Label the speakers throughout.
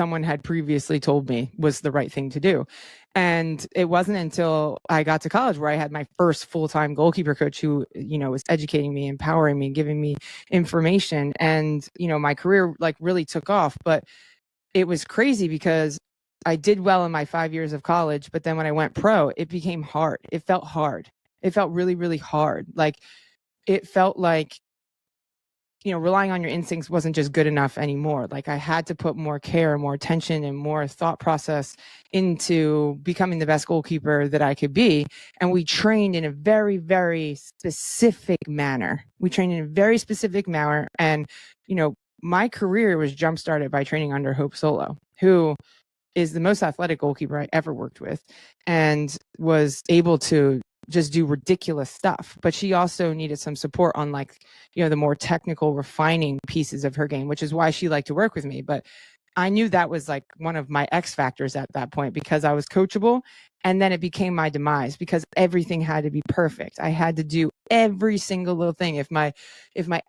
Speaker 1: someone had previously told me was the right thing to do. And it wasn't until I got to college where I had my first full-time goalkeeper coach who, was educating me, empowering me, giving me information. And, my career like really took off. But it was crazy because I did well in my 5 years of college. But then when I went pro, it became hard. It felt hard. It felt really, really hard. Like it felt like, relying on your instincts wasn't just good enough anymore. Like I had to put more care, more attention, and more thought process into becoming the best goalkeeper that I could be. And we trained in a very, very specific manner. And, my career was jump-started by training under Hope Solo, who is the most athletic goalkeeper I ever worked with and was able to just do ridiculous stuff. But she also needed some support on the more technical refining pieces of her game, which is why she liked to work with me. But I knew that was like one of my X factors at that point because I was coachable. And then it became my demise because everything had to be perfect. I had to do every single little thing. If my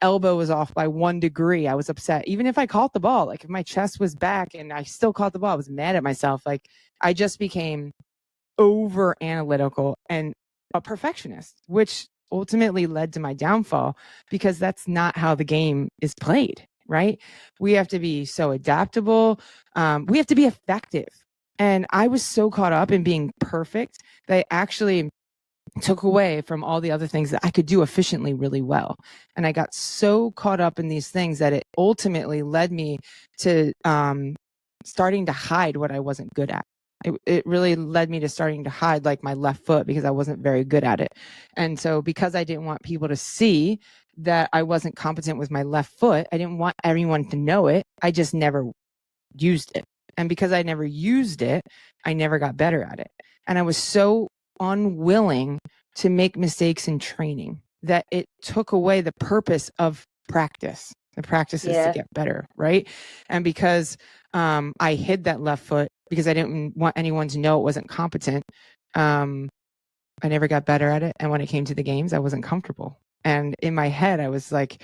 Speaker 1: elbow was off by 1 degree, I was upset. Even if I caught the ball, like if my chest was back and I still caught the ball, I was mad at myself. Like I just became over analytical and a perfectionist, which ultimately led to my downfall because that's not how the game is played, right? We have to be so adaptable. We have to be effective. And I was so caught up in being perfect that I actually took away from all the other things that I could do efficiently really well. And I got so caught up in these things that it ultimately led me to starting to hide what I wasn't good at. It really led me to starting to hide like my left foot because I wasn't very good at it. And so because I didn't want people to see that I wasn't competent with my left foot, I didn't want everyone to know it. I just never used it. And because I never used it, I never got better at it. And I was so unwilling to make mistakes in training that it took away the purpose of practice. The practice is to get better, right? And because I hid that left foot because I didn't want anyone to know it wasn't competent, I never got better at it. And when it came to the games, I wasn't comfortable. And in my head, I was like,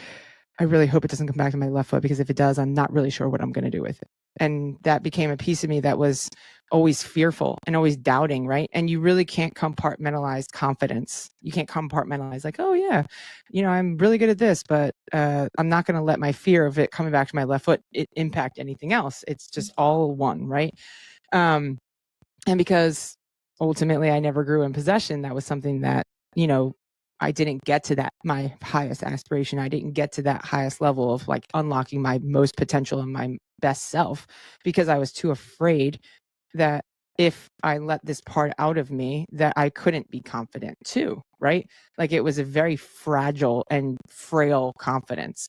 Speaker 1: I really hope it doesn't come back to my left foot because if it does, I'm not really sure what I'm going to do with it. And that became a piece of me that was always fearful and always doubting, right? And you really can't compartmentalize confidence. You can't compartmentalize like, oh yeah, I'm really good at this, but I'm not going to let my fear of it coming back to my left foot impact anything else. It's just all one, right? And because ultimately I never grew in possession, that was something that, I didn't get to that, my highest aspiration. I didn't get to that highest level of like unlocking my most potential and my best self because I was too afraid that if I let this part out of me, that I couldn't be confident too, right? Like it was a very fragile and frail confidence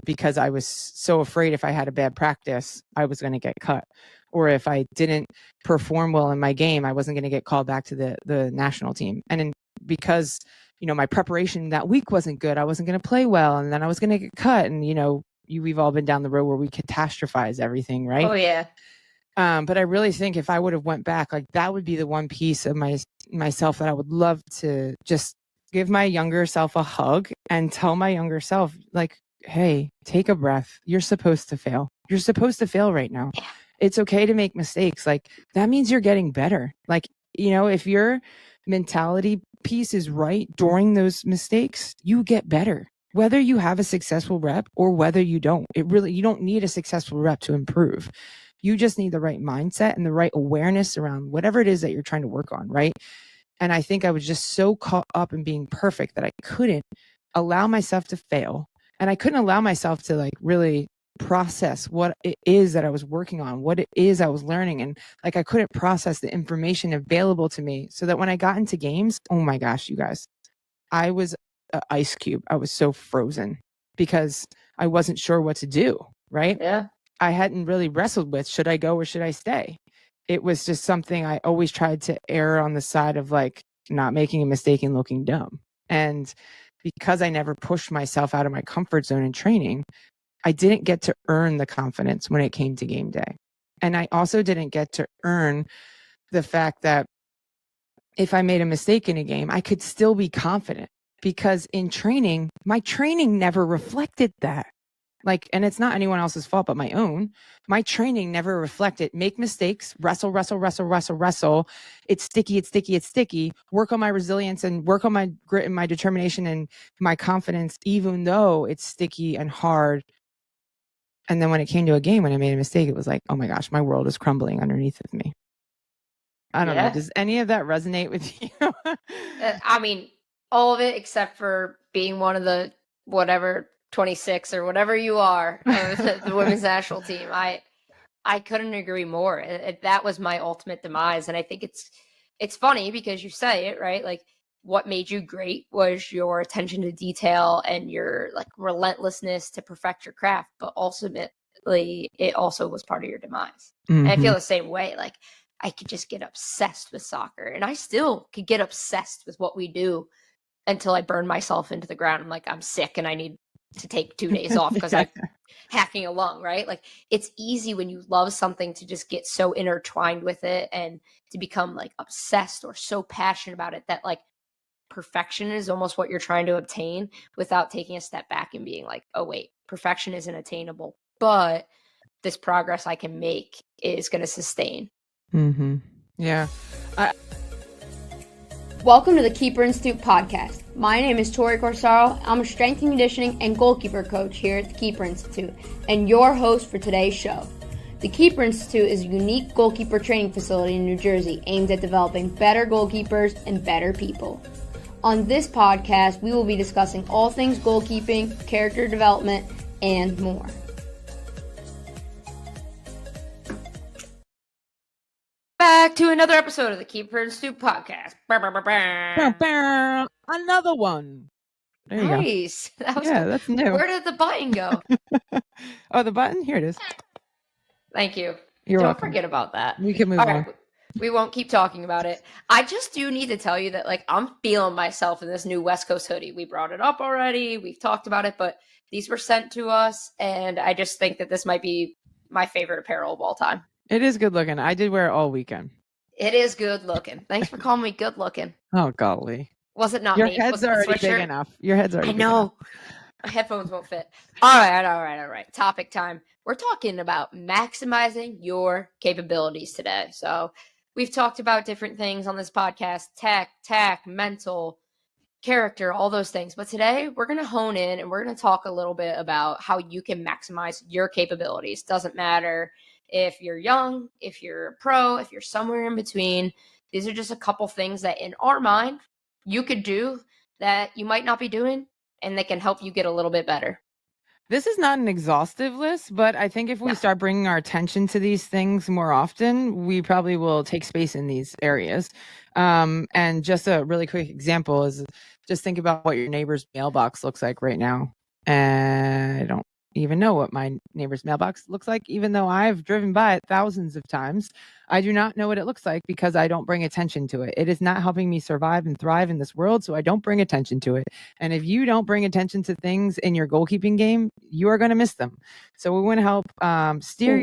Speaker 1: because I was so afraid if I had a bad practice, I was going to get cut. Or if I didn't perform well in my game, I wasn't going to get called back to the national team. And because my preparation that week wasn't good, I wasn't going to play well, and then I was going to get cut. And we've all been down the road where we catastrophize everything, right?
Speaker 2: Oh yeah.
Speaker 1: But I really think if I would have went back, like that would be the one piece of myself that I would love to just give my younger self a hug and tell my younger self, like, hey, take a breath. You're supposed to fail. You're supposed to fail right now.
Speaker 2: Yeah.
Speaker 1: It's okay to make mistakes. Like that means you're getting better. Like, if your mentality piece is right during those mistakes, you get better. Whether you have a successful rep or whether you don't, you don't need a successful rep to improve. You just need the right mindset and the right awareness around whatever it is that you're trying to work on, right? And I think I was just so caught up in being perfect that I couldn't allow myself to fail. And I couldn't allow myself to like really process what it is that I was working on, what it is I was learning. And like, I couldn't process the information available to me so that when I got into games, oh my gosh, you guys, I was an ice cube. I was so frozen because I wasn't sure what to do, right?
Speaker 2: Yeah.
Speaker 1: I hadn't really wrestled with, should I go or should I stay? It was just something I always tried to err on the side of like not making a mistake and looking dumb. And because I never pushed myself out of my comfort zone in training, I didn't get to earn the confidence when it came to game day. And I also didn't get to earn the fact that if I made a mistake in a game, I could still be confident because in training, my training never reflected that. Like, and it's not anyone else's fault but my own. My training never reflected make mistakes, wrestle. It's sticky. Work on my resilience and work on my grit and my determination and my confidence, even though it's sticky and hard. And then when it came to a game, when I made a mistake, it was like, oh my gosh, my world is crumbling underneath of me. I don't know. Does any of that resonate with you?
Speaker 2: I mean, all of it except for being one of the whatever 26 or whatever you are of the women's national team. I couldn't agree more. That was my ultimate demise. And I think it's funny because you say it, right? Like, what made you great was your attention to detail and your like relentlessness to perfect your craft, but ultimately it also was part of your demise. And I feel the same way. Like, I could just get obsessed with soccer, and I still could get obsessed with what we do until I burn myself into the ground. I'm like, I'm sick and I need to take 2 days off because I'm hacking a lung, right? Like, it's easy when you love something to just get so intertwined with it and to become like obsessed or so passionate about it that like perfection is almost what you're trying to obtain without taking a step back and being like, oh wait, perfection isn't attainable, but this progress I can make is going to sustain.
Speaker 1: Yeah.
Speaker 3: Welcome to the Keeper Institute podcast. My name is Tori Corsaro. I'm a strength and conditioning and goalkeeper coach here at the Keeper Institute and your host for today's show. The Keeper Institute is a unique goalkeeper training facility in New Jersey aimed at developing better goalkeepers and better people. On this podcast, we will be discussing all things goalkeeping, character development, and more.
Speaker 2: Back to another episode of the Keeper Institute podcast.
Speaker 1: Another one. There you
Speaker 2: nice.
Speaker 1: Go.
Speaker 2: That was
Speaker 1: good. That's new.
Speaker 2: Where did the button go?
Speaker 1: Oh, the button? Here it is.
Speaker 2: Thank you.
Speaker 1: Don't
Speaker 2: welcome. Forget about that.
Speaker 1: We can move on. Right.
Speaker 2: We won't keep talking about it. I just do need to tell you that like I'm feeling myself in this new West Coast hoodie. We brought it up already. We've talked about it, but these were sent to us, and I just think that this might be my favorite apparel of all time.
Speaker 1: It is good looking. I did wear it all weekend.
Speaker 2: It is good looking. Thanks for calling me good looking.
Speaker 1: Oh, golly.
Speaker 2: Was it not
Speaker 1: Your
Speaker 2: me?
Speaker 1: Head's already big enough. Your head's already big enough.
Speaker 2: My headphones won't fit. All right. Topic time. We're talking about maximizing your capabilities today. So we've talked about different things on this podcast, tech, mental, character, all those things. But today we're going to hone in and we're going to talk a little bit about how you can maximize your capabilities. Doesn't matter if you're young, if you're a pro, if you're somewhere in between. These are just a couple things that in our mind you could do that you might not be doing, and they can help you get a little bit better.
Speaker 1: This is not an exhaustive list, but I think if we start bringing our attention to these things more often, we probably will take space in these areas. And just a really quick example is just think about what your neighbor's mailbox looks like right now. And I don't even know what my neighbor's mailbox looks like, even though I've driven by it thousands of times. I do not know what it looks like because I don't bring attention to it. It is not helping me survive and thrive in this world, so I don't bring attention to it. And if you don't bring attention to things in your goalkeeping game, you are going to miss them. So we want to help steer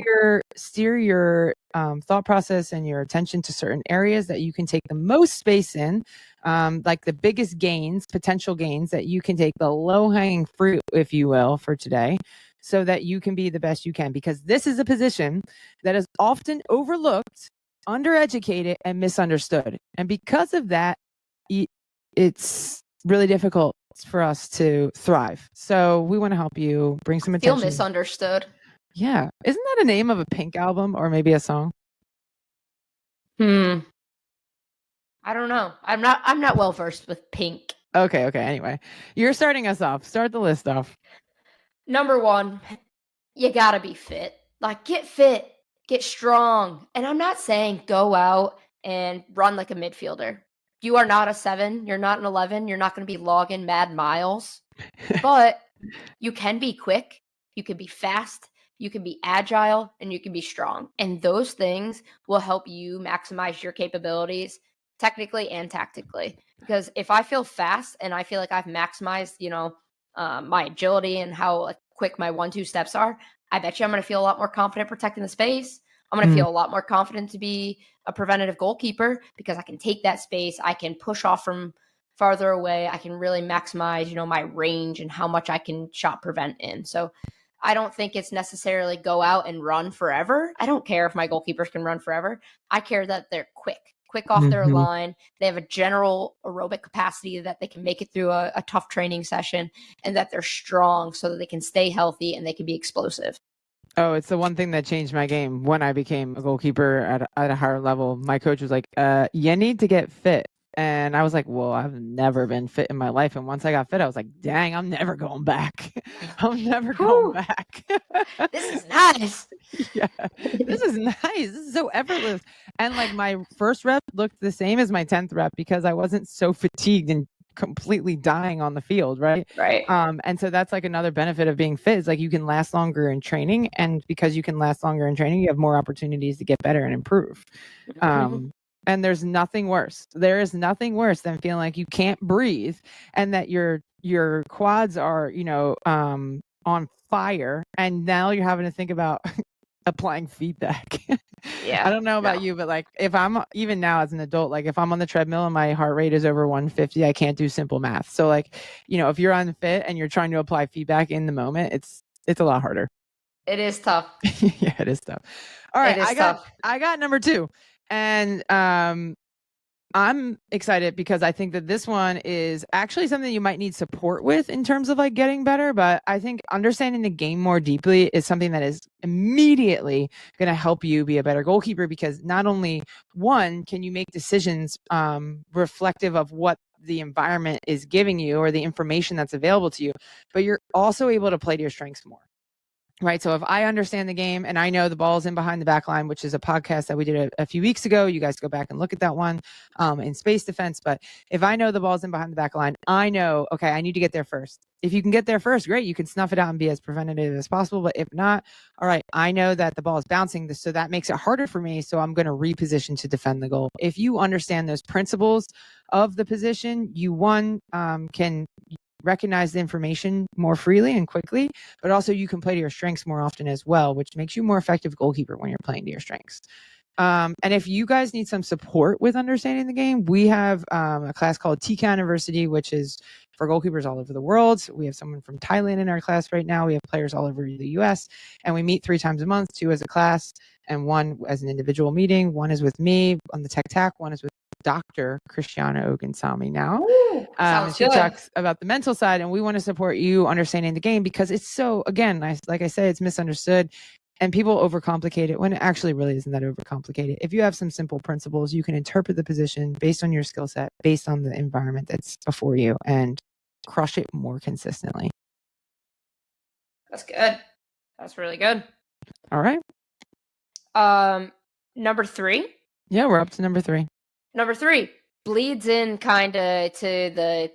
Speaker 1: your thought process and your attention to certain areas that you can take the most space in, like the biggest gains, potential gains that you can take, the low-hanging fruit, if you will, for today, so that you can be the best you can. Because this is a position that is often overlooked, undereducated, and misunderstood. And because of that, it's really difficult for us to thrive. So we want to help you bring some attention.
Speaker 2: Feel misunderstood.
Speaker 1: Yeah. Isn't that a name of a Pink album or maybe a song?
Speaker 2: I don't know. I'm not well versed with Pink.
Speaker 1: Okay. Anyway, you're starting us off. Start the list off.
Speaker 2: Number 1, you gotta be fit. Like, get fit, get strong. And I'm not saying go out and run like a midfielder. You are not a 7. You're not an 11. You're not going to be logging mad miles. But you can be quick. You can be fast. You can be agile, and you can be strong. And those things will help you maximize your capabilities technically and tactically. Because if I feel fast and I feel like I've maximized, my agility and how quick my 1-2 steps are, I bet you I'm going to feel a lot more confident protecting the space. I'm going to feel a lot more confident to be a preventative goalkeeper because I can take that space. I can push off from farther away. I can really maximize, my range and how much I can shot prevent in. So I don't think it's necessarily go out and run forever. I don't care if my goalkeepers can run forever. I care that they're quick off their line. They have a general aerobic capacity that they can make it through a tough training session, and that they're strong so that they can stay healthy and they can be explosive.
Speaker 1: Oh, it's the one thing that changed my game when I became a goalkeeper at a higher level. My coach was like, you need to get fit. And I was like, well, I've never been fit in my life. And once I got fit, I was like, dang, I'm never going back. I'm never going back.
Speaker 2: This is nice.
Speaker 1: Yeah, this is nice. This is so effortless. And like my first rep looked the same as my 10th rep because I wasn't so fatigued and completely dying on the field, right?
Speaker 2: Right.
Speaker 1: And so that's like another benefit of being fit is like you can last longer in training, and because you can last longer in training, you have more opportunities to get better and improve. And there's nothing worse. There is nothing worse than feeling like you can't breathe and that your quads are, on fire, and now you're having to think about applying feedback.
Speaker 2: Yeah.
Speaker 1: I don't know about you, but like if I'm even now as an adult, like if I'm on the treadmill and my heart rate is over 150, I can't do simple math. So like, if you're unfit and you're trying to apply feedback in the moment, it's a lot harder.
Speaker 2: It is tough.
Speaker 1: Yeah, it is tough. All right,
Speaker 2: tough.
Speaker 1: I got number 2. And I'm excited because I think that this one is actually something you might need support with in terms of like getting better. But I think understanding the game more deeply is something that is immediately going to help you be a better goalkeeper, because not only one, can you make decisions reflective of what the environment is giving you or the information that's available to you, but you're also able to play to your strengths more. Right. So if I understand the game and I know the ball's in behind the back line, which is a podcast that we did a few weeks ago, you guys go back and look at that one in space defense. But if I know the ball's in behind the back line, I know, okay, I need to get there first. If you can get there first, great. You can snuff it out and be as preventative as possible. But if not, all right, I know that the ball is bouncing. So that makes it harder for me. So I'm going to reposition to defend the goal. If you understand those principles of the position, you can recognize the information more freely and quickly, but also you can play to your strengths more often as well, which makes you more effective goalkeeper when you're playing to your strengths. And if you guys need some support with understanding the game, we have a class called TKI University, which is for goalkeepers all over the world. We have someone from Thailand in our class right now. We have players all over the US, and we meet 3 times a month, 2 as a class and 1 as an individual meeting. 1 is with me on the Tech Tac, 1 is with Dr. Christiana Ogunsami now. She talks about the mental side, and we want to support you understanding the game because it's so, again, like I say, it's misunderstood and people overcomplicate it when it actually really isn't that overcomplicated. If you have some simple principles, you can interpret the position based on your skill set, based on the environment that's before you, and crush it more consistently.
Speaker 2: That's good. That's really good.
Speaker 1: All right.
Speaker 2: Number 3.
Speaker 1: Yeah, we're up to number 3.
Speaker 2: Number 3 bleeds in kind of to the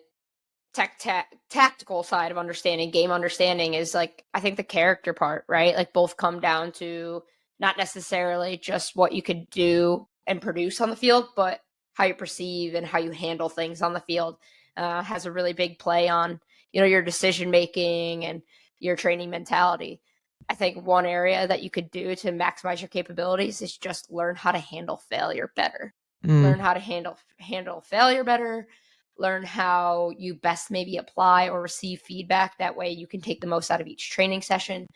Speaker 2: tactical side of understanding. Game understanding is like, I think the character part, right? Like both come down to not necessarily just what you could do and produce on the field, but how you perceive and how you handle things on the field has a really big play on, your decision making and your training mentality. I think one area that you could do to maximize your capabilities is just learn how to handle failure better. Learn how to handle failure better. Learn how you best maybe apply or receive feedback. That way you can take the most out of each training session.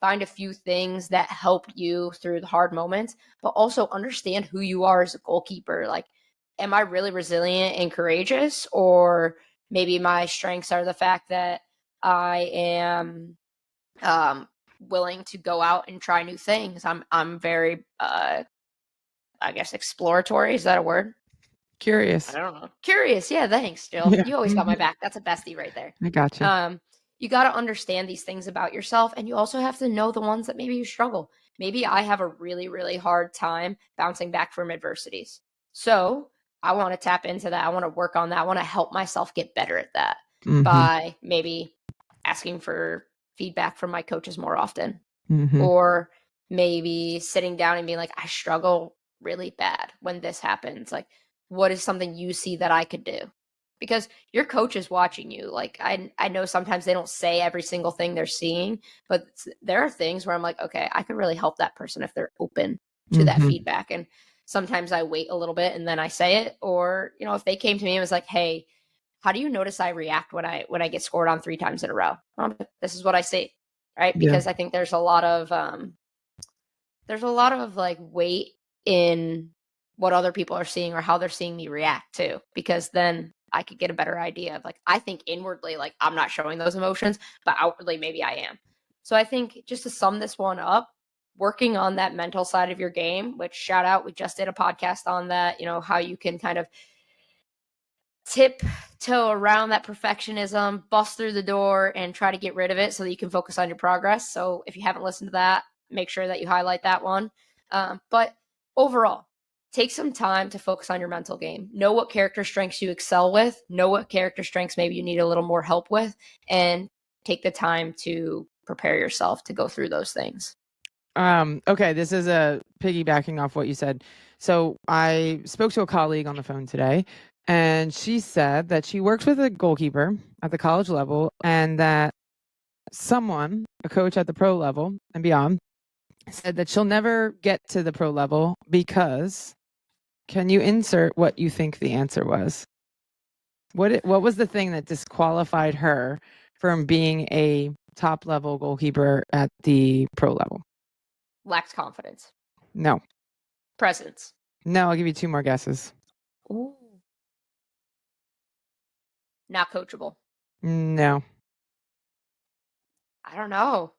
Speaker 2: Find a few things that help you through the hard moments, but also understand who you are as a goalkeeper. Like, am I really resilient and courageous? Or maybe my strengths are the fact that I am willing to go out and try new things. I'm very I guess exploratory. Is that a word?
Speaker 1: Curious.
Speaker 2: I don't know. Curious. Yeah, thanks, Jill. Yeah. You always got my back. That's a bestie right there.
Speaker 1: I got you.
Speaker 2: You got to understand these things about yourself, and you also have to know the ones that maybe you struggle. Maybe I have a really, really hard time bouncing back from adversities. So I want to tap into that. I want to work on that. I want to help myself get better at that by maybe asking for feedback from my coaches more often, or maybe sitting down and being like, I struggle really bad when this happens. Like, what is something you see that I could do? Because your coach is watching you. Like, I know sometimes they don't say every single thing they're seeing, but there are things where I'm like, okay, I could really help that person if they're open to that feedback. And sometimes I wait a little bit and then I say it. Or, if they came to me and was like, hey, how do you notice I react when I get scored on 3 times in a row? This is what I see. right?
Speaker 1: Yeah.
Speaker 2: Because I think there's a lot of like weight in what other people are seeing or how they're seeing me react too, because then I could get a better idea of like, I think inwardly, like I'm not showing those emotions, but outwardly maybe I am. So I think just to sum this one up, working on that mental side of your game, which shout out, we just did a podcast on that, how you can kind of tiptoe around that perfectionism, bust through the door and try to get rid of it so that you can focus on your progress. So if you haven't listened to that, make sure that you highlight that one. But overall, take some time to focus on your mental game. Know what character strengths you excel with. Know what character strengths maybe you need a little more help with. And take the time to prepare yourself to go through those things.
Speaker 1: Okay, this is a piggybacking off what you said. So I spoke to a colleague on the phone today, and she said that she works with a goalkeeper at the college level, and that a coach at the pro level and beyond, said that she'll never get to the pro level because, can you insert what you think the answer was? What was the thing that disqualified her from being a top level goalkeeper at the pro level?
Speaker 2: Lacks confidence.
Speaker 1: No.
Speaker 2: Presence.
Speaker 1: No, I'll give you 2 more guesses.
Speaker 2: Ooh. Not coachable.
Speaker 1: No.
Speaker 2: I don't know.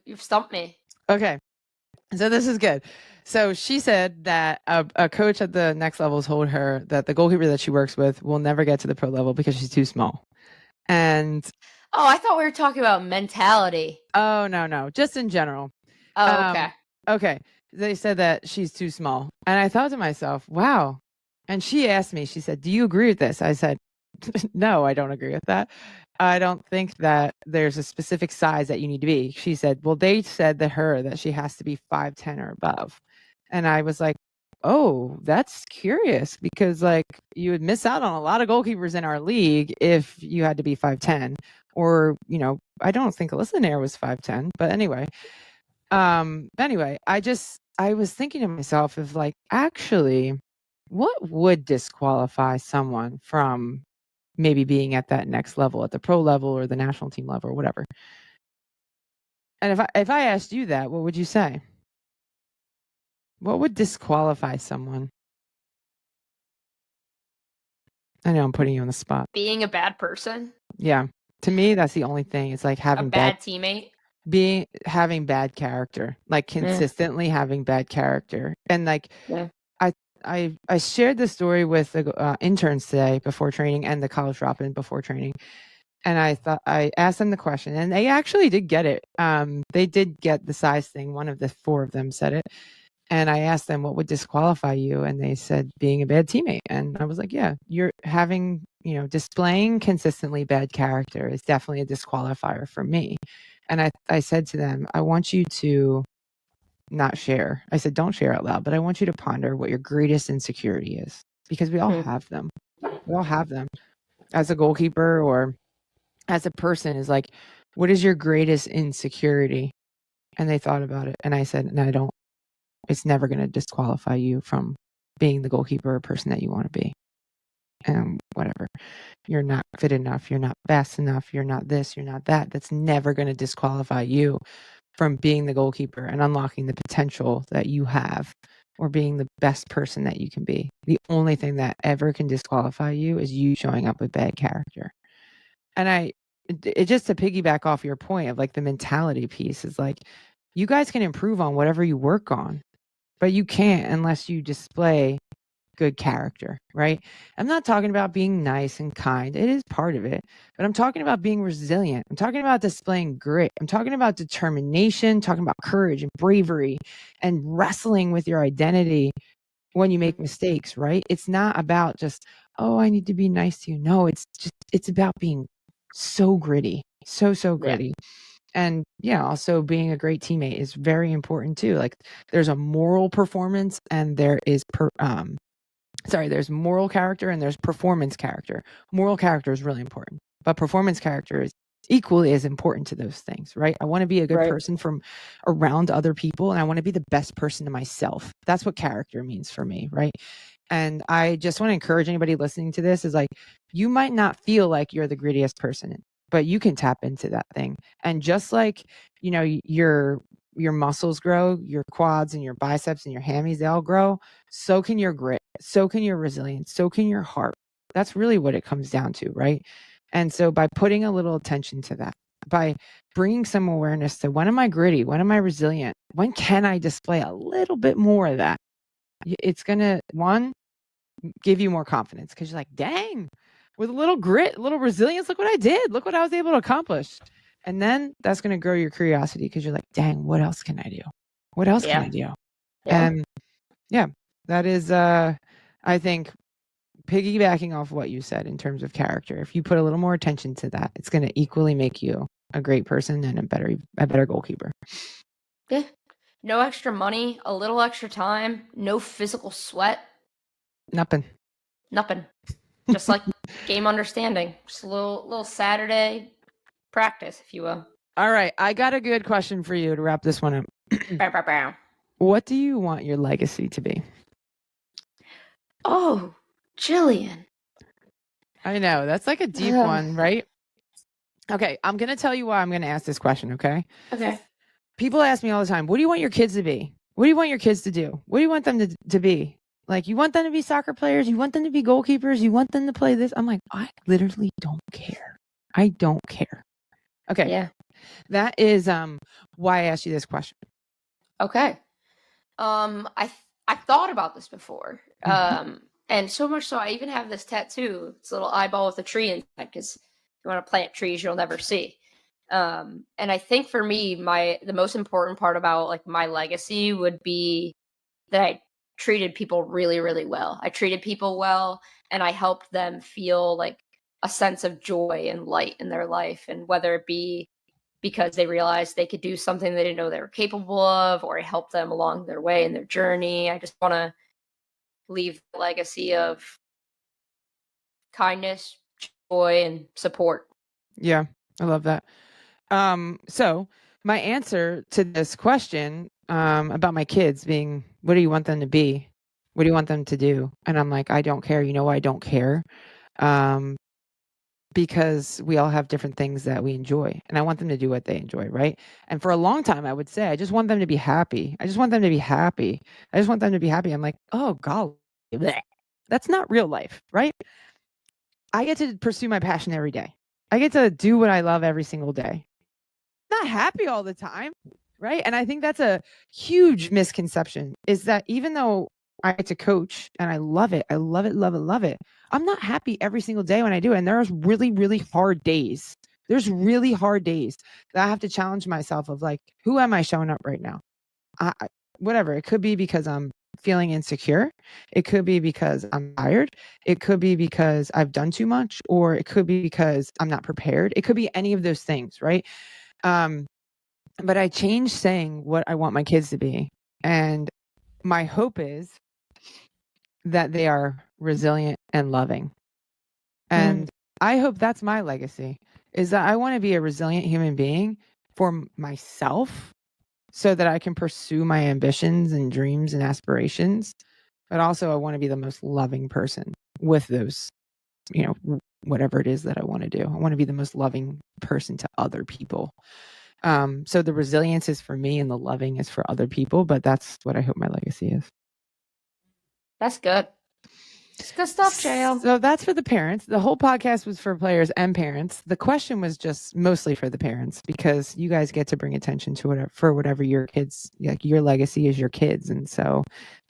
Speaker 2: You've stumped me.
Speaker 1: Okay. So this is good. So she said that a coach at the next level told her that the goalkeeper that she works with will never get to the pro level because she's too small. And
Speaker 2: I thought we were talking about mentality.
Speaker 1: Oh, no. Just in general.
Speaker 2: Oh, okay.
Speaker 1: Okay. They said that she's too small. And I thought to myself, wow. And she asked me, she said, do you agree with this? I said, no, I don't agree with that. I don't think that there's a specific size that you need to be. She said, well, they said to her that she has to be 5'10" or above. And I was like, oh, that's curious, because like you would miss out on a lot of goalkeepers in our league if you had to be 5'10", or, I don't think Alyssa Nair was 5'10", but anyway, I was thinking to myself of like, actually, what would disqualify someone from maybe being at that next level, at the pro level or the national team level or whatever? And if I asked you that, what would you say? What would disqualify someone? I know I'm putting you on the spot.
Speaker 2: Being a bad person.
Speaker 1: Yeah. To me, that's the only thing. It's like having
Speaker 2: a bad teammate.
Speaker 1: Having bad character, like consistently having bad character. And like, I shared this story with the interns today before training and the college drop-in before training. And I asked them the question, and they actually did get it. They did get the size thing. One of the 4 of them said it. And I asked them, what would disqualify you? And they said, being a bad teammate. And I was like, yeah, you're having, displaying consistently bad character is definitely a disqualifier for me. And I said to them, I want you to not share. I said, don't share out loud, but I want you to ponder what your greatest insecurity is, because we all have them. We all have them. As a goalkeeper or as a person, is like, what is your greatest insecurity? And they thought about it. And I said, no, it's never going to disqualify you from being the goalkeeper or person that you want to be. And whatever, you're not fit enough, you're not fast enough, you're not this, you're not that. That's never going to disqualify you from being the goalkeeper and unlocking the potential that you have, or being the best person that you can be. The only thing that ever can disqualify you is you showing up with bad character. And it just to piggyback off your point of like the mentality piece, is like, you guys can improve on whatever you work on, but you can't unless you display good character, right? I'm not talking about being nice and kind. It is part of it, but I'm talking about being resilient. I'm talking about displaying grit. I'm talking about determination, talking about courage and bravery and wrestling with your identity when you make mistakes, right? It's not about just, oh, I need to be nice to you. No, it's about being so gritty, so gritty. And also being a great teammate is very important too. Like, there's a moral performance and there is there's moral character and there's performance character. Moral character is really important, but performance character is equally as important to those things, right? I want to be a good person from around other people, and I want to be the best person to myself. That's what character means for me, right? And I just want to encourage anybody listening to this, is like, you might not feel like you're the grittiest person but you can tap into that thing. And just like, you know, your muscles grow, your quads and your biceps and your hammies, they all grow. So can your grit, so can your resilience, so can your heart. That's really what it comes down to, right? And so by putting a little attention to that, by bringing some awareness to, when am I gritty? When am I resilient? When can I display a little bit more of that? It's going to, one, give you more confidence, because you're like, dang, with a little grit, a little resilience, look what I did. Look what I was able to accomplish. And then that's going to grow your curiosity, because you're like, dang, what else can I do? What else can I do?
Speaker 2: Yeah.
Speaker 1: And yeah, that is, I think, piggybacking off what you said in terms of character. If you put a little more attention to that, it's going to equally make you a great person and a better goalkeeper.
Speaker 2: Yeah. No extra money, a little extra time, no physical sweat.
Speaker 1: Nothing.
Speaker 2: Just like game understanding. Just a little Saturday practice, if you will.
Speaker 1: All right. I got a good question for you to wrap this one up.
Speaker 2: Bow, bow, bow.
Speaker 1: What do you want your legacy to be?
Speaker 2: Oh, Jillian.
Speaker 1: I know. That's like a deep one, right? Okay. I'm going to tell you why I'm going to ask this question, okay?
Speaker 2: Okay.
Speaker 1: People ask me all the time, what do you want your kids to be? What do you want your kids to do? What do you want them to be? Like, you want them to be soccer players? You want them to be goalkeepers? You want them to play this? I'm like, I literally don't care. I don't care. Okay.
Speaker 2: Yeah.
Speaker 1: That is why I asked you this question.
Speaker 2: Okay. I thought about this before. And so much so I even have this tattoo. It's a little eyeball with a tree inside, because you want to plant trees you'll never see. And I think for me, the most important part about like my legacy would be that I treated people really, really well. I treated people well, and I helped them feel like a sense of joy and light in their life. And whether it be because they realized they could do something they didn't know they were capable of, or I helped them along their way in their journey. I just want to leave a legacy of kindness, joy, and support.
Speaker 1: Yeah, I love that. So my answer to this question about my kids being, what do you want them to be? What do you want them to do? And I'm like, I don't care. You know why I don't care? Because we all have different things that we enjoy, and I want them to do what they enjoy, right? And for a long time, I would say, I just want them to be happy. I just want them to be happy. I just want them to be happy. I'm like, oh, golly, bleh. That's not real life, right? I get to pursue my passion every day. I get to do what I love every single day. Not happy all the time, right? And I think that's a huge misconception, is that even though I get to coach and I love it, love it, I'm not happy every single day when I do it. And there's really, really hard days. There's really hard days that I have to challenge myself of like, who am I showing up right now? Whatever. It could be because I'm feeling insecure. It could be because I'm tired. It could be because I've done too much, or it could be because I'm not prepared. It could be any of those things, right? But I changed saying what I want my kids to be. And my hope is that they are resilient and loving. And I hope that's my legacy, is that I want to be a resilient human being for myself, so that I can pursue my ambitions and dreams and aspirations. But also I want to be the most loving person with those, you know, whatever it is that I want to do. I want to be the most loving person to other people. So the resilience is for me and the loving is for other people, but that's what I hope my legacy is.
Speaker 2: That's good. It's good stuff, JL.
Speaker 1: So that's for the parents. The whole podcast was for players and parents. The question was just mostly for the parents, because you guys get to bring attention to whatever your kids, like your legacy is your kids. And so,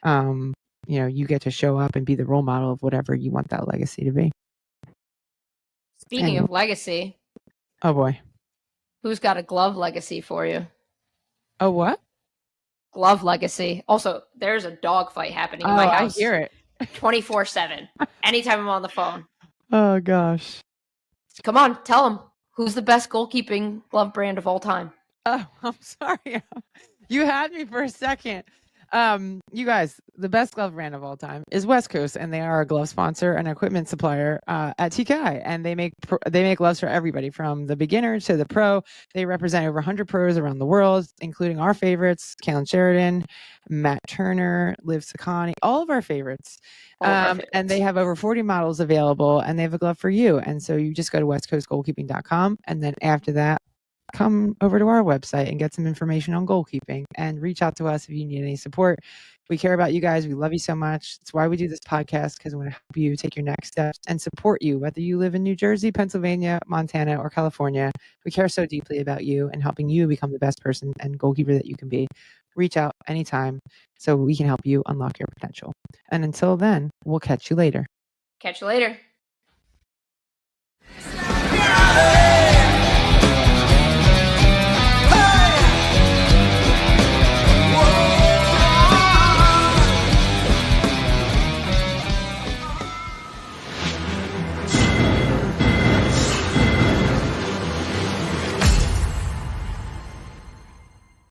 Speaker 1: you know, you get to show up and be the role model of whatever you want that legacy to be.
Speaker 2: Speaking of legacy.
Speaker 1: Oh boy.
Speaker 2: Who's got a glove legacy for you?
Speaker 1: Oh, what?
Speaker 2: Glove legacy. Also, there's a dog fight happening in my house.
Speaker 1: I hear it.
Speaker 2: 24/7. Anytime I'm on the phone.
Speaker 1: Oh gosh.
Speaker 2: Come on, tell him. Who's the best goalkeeping glove brand of all time?
Speaker 1: Oh, I'm sorry. You had me for a second. You guys, the best glove brand of all time is West Coast, and they are a glove sponsor and equipment supplier at TKI, and they make gloves for everybody from the beginner to the pro. They represent over 100 pros around the world, including our favorites: Kalen Sheridan, Matt Turner, Liv Saccani, all of our favorites. And they have over 40 models available, and they have a glove for you. And so you just go to westcoastgoalkeeping.com, and then after that, come over to our website and get some information on goalkeeping, and reach out to us if you need any support. We care about you guys. We love you so much. It's why we do this podcast, because we want to help you take your next steps and support you, whether you live in New Jersey, Pennsylvania, Montana, or California. We care so deeply about you and helping you become the best person and goalkeeper that you can be. Reach out anytime so we can help you unlock your potential. And until then, we'll catch you later.
Speaker 2: Catch you later.